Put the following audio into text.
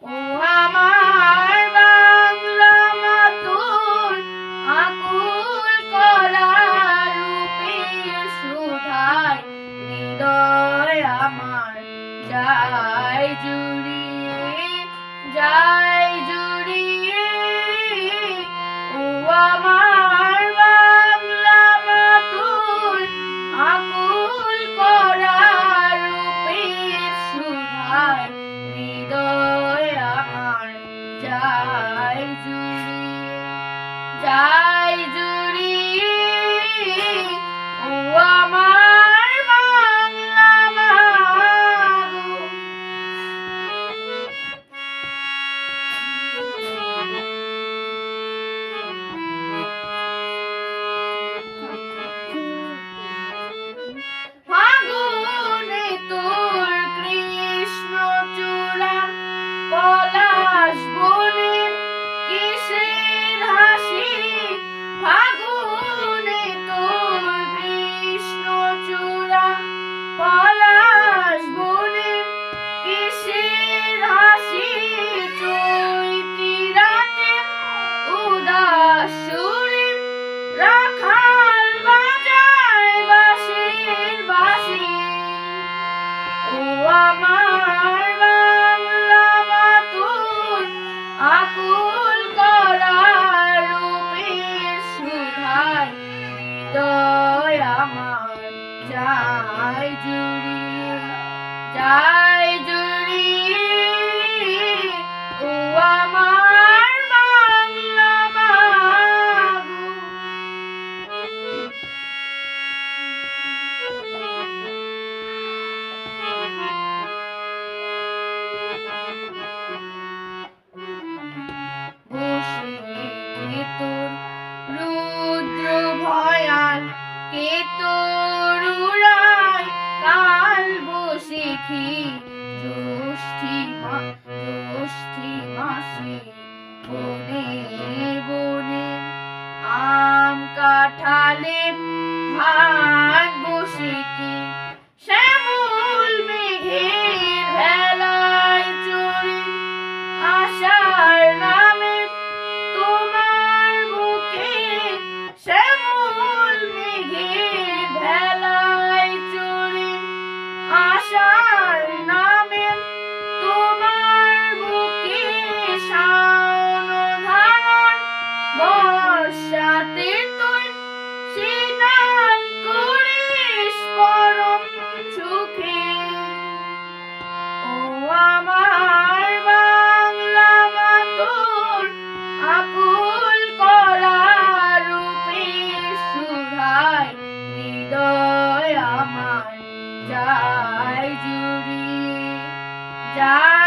ও আমার বাংলা মাতুর আকুল করা রূপের সুধায় হৃদয় আমার যায় জুড়িয়ে যায় জুড়িয়ে। ও আমার বাংলা মাতুর আকুল করা রূপের সুধায় হৃদয় আমার যায় জুড়িয়ে যায় জুড়িয়ে। ও আমার বাংলা মাগো। ফাগুনে তোর কৃষ্ণ চূড়া পলাশ বনে কিসের হাসি। ফাগুনে তোর কৃষ্ণ চূড়া পলাশ বনে কিসের হাসি। চৈতি রাতে উদাস সুরে রাখাল বাজায় বাঁশির বাঁশি। ও আমার বাংলা মাতুর আকুল করা রূপের সুধায় হৃদয় আমার যায় জুড়িয়ে যায় জুড়িয়ে। ও আমার বাংলা মাগো। বসে তোর রুদ্র ভয়াল কে তোর উড়ায় কাল বসিখি জ্যৈষ্ঠী মাসে বনে বনে আম কাঁঠালে ভাত বসিখি। শ্যামল মেঘের ভেলায় চড়ে আশার নামে তোমার বুকে। শ্যামল মেঘের ভেলায় চড়ে আশার নামে তোমার বুকে। শাওন ধারণ বর্ষাতে তুই স্নান করিস পরম সুখে। ও আমার বাংলা মাতুর আকুল করা রূপের সুধায় হৃদয় আমার যায় জুড়িয়ে যায়।